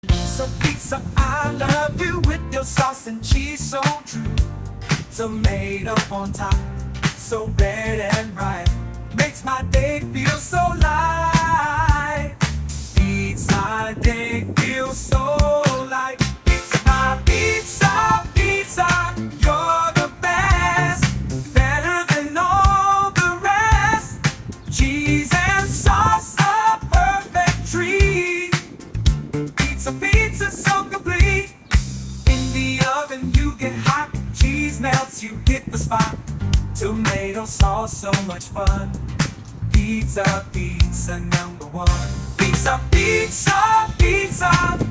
So pizza, I love you with your sauce and cheese so true. Tomato on top, so red and right, makes my day feel so light. Feeds my day feel so light. Pizza, pizza, pizza, you're the best, better than all the rest. Cheese and sauce, a perfect treat. Pizza, pizza, so complete. In the oven you get hot, cheese melts, you hit the spot. Tomato sauce, so much fun. Pizza, pizza number one. Pizza, pizza, pizza.